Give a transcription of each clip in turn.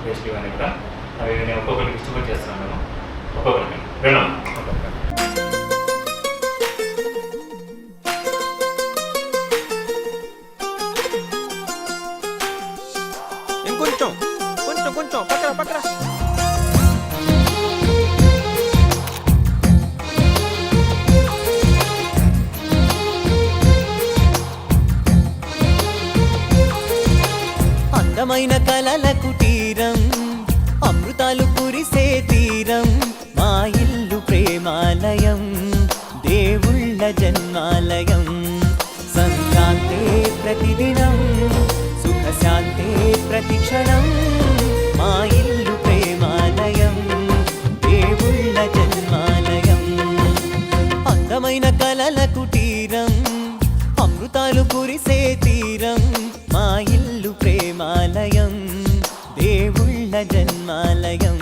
Pastry ఇవన్నీ కూడా అవి నేను ఒక్కొక్కరికి డిస్ట్రిబ్యూట్ చేస్తున్నాను. ఒక్కొక్కరికి విన్నాం. ఇంకొంచెం కొంచెం కొంచెం పక్కన పక్కన. అందమైన కలల కుటీరం, అమృతాలు కురిసే తీరం, మా ఇల్లు ప్రేమాలయం, దేవుళ్ళ జన్మాలయం. సంక్రాంతే ప్రతిదినం, సుఖశాంతే ప్రతిక్షణం, మా ఇల్లు ప్రేమాలయం, దేవుళ్ళ జన్మాలయం. అందమైన కలల కుటీరం, అమృతాలు కురిసే తీరం, మా ఇల్లు ప్రేమాలయం, దేవుళ్ళ జన్మాలయం.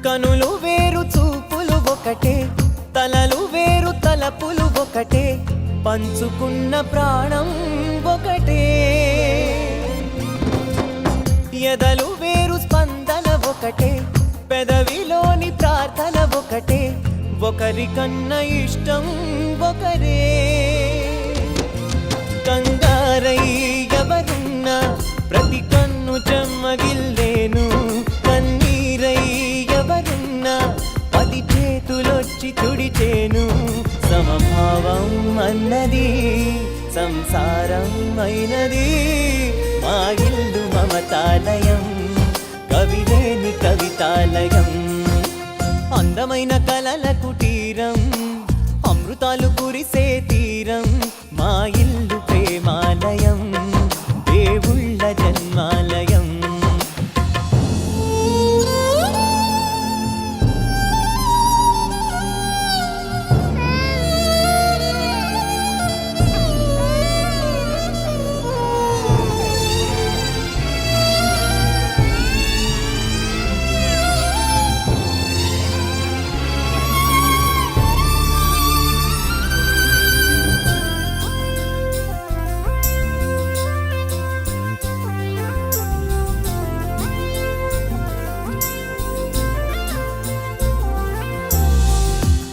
కనులు వేరు చూపులు ఒకటే, తలలు వేరు తలపులు ఒకటే, పంచుకున్న ప్రాణం ఒకటే. ఎదలు వేరు స్పందన ఒకటే, పెదవిలోని ప్రార్థన ఒకటే, ఒకరికన్నా ఇష్టం ఒకరే. కంగారై ఎవరున్నా ప్రతి కన్ను చెమ్మగిల్లేను, కన్నీరై ఎవరున్నా 10 చేతులొచ్చి తుడిచేను. సమభావం అన్నది సంసారం అయినది, మా ఇల్లు మమతాలయం, కవిలేని కవితాలయం. అందమైన కలల కుటీరం, అమృతాలు కురిసే తీరం, మా ఇల్లు ప్రేమాలయం, దేవుళ్ళ జన్మాలయం.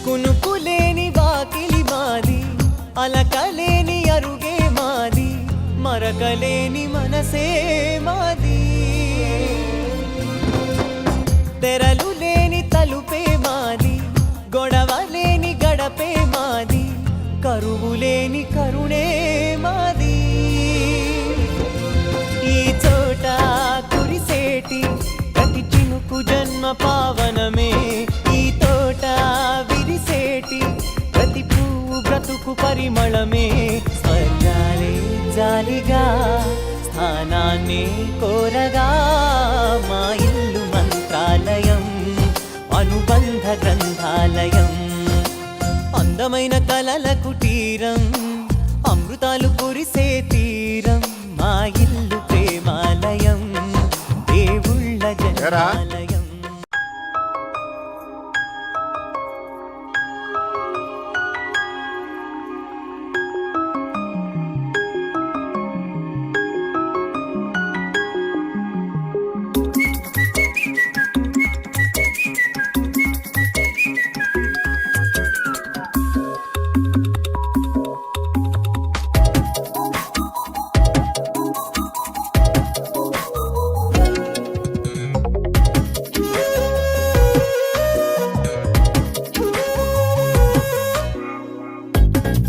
కునుకులేని వాకిలి మాది, అలకలేని అరుగే మాది, మరకలేని మనసే మాది. తెరలు లేని తలుపే మాది, గొడవ లేని గడపే మాది, కరువు లేని కరుణే మాది. ఈ చోట కురిసేటి ప్రతి చినుకు జన్మ పావనమే, ఈ తోట విరిసేటి ప్రతి పువ్వు బ్రతుకు పరిమళమే. స్వర్గాలే జాలిగా స్థానాన్ని కోరగా, మా ఇల్లు మంత్రాలయం, అనుబంధ గ్రంథాలయం. అందమైన కలల కుటీరం, అమృతాలు కురిసే తీరం, మా ఇల్లు ప్రేమాలయం, దేవుళ్ళ జన్మాలయం.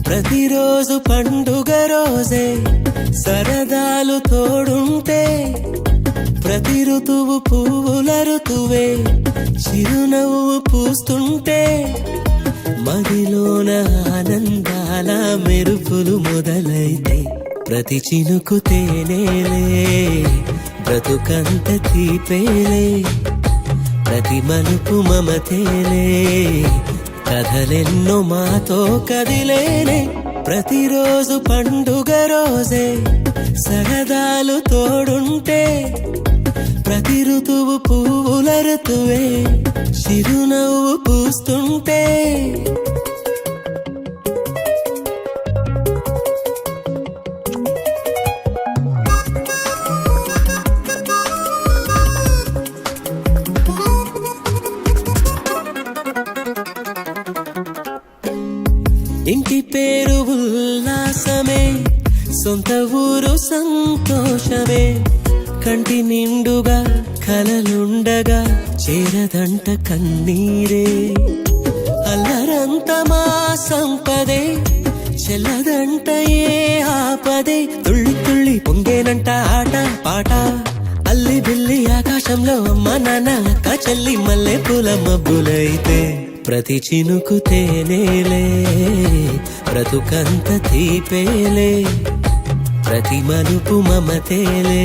ప్రతిరోజు పండుగ రోజే సరదాలు తోడుంటే, ప్రతి ఋతువు పువ్వుల ఋతువే చిరునవ్వు పూస్తుంటే, మదిలోన ఆనందాల మెరుపులు మొదలైతే, ప్రతి చినుకు తేనేలే బ్రతుకంత తీపేలే ప్రతి మలుపు మమతేలే కథలెన్నో మాతో కదిలేనే ప్రతిరోజు పండుగ రోజే సరదాలు తోడుంటే ప్రతి ఋతువు పువ్వుల ఋతువే చిరునవ్వు పూస్తుంటే ఇంటి పేరు ఉల్లాసమే సొంత ఊరు సంతోషమే కంటి నిండుగా కలలుండగా చేరదంట కన్నీరే అల్లరంత మా సంపదే చెల్లదంట ఏ ఆపదే తుళ్ళి తుళ్ళి పొంగేనంట ఆట పాట అల్లి బిల్లి ఆకాశంలో అమ్మ నాన్న అక్క చెల్లి మల్లె పూల మబ్బులైతే ప్రతి చినుకు తేనేలే బ్రతుకంత తీపేలే ప్రతి మలుపు మమతేలే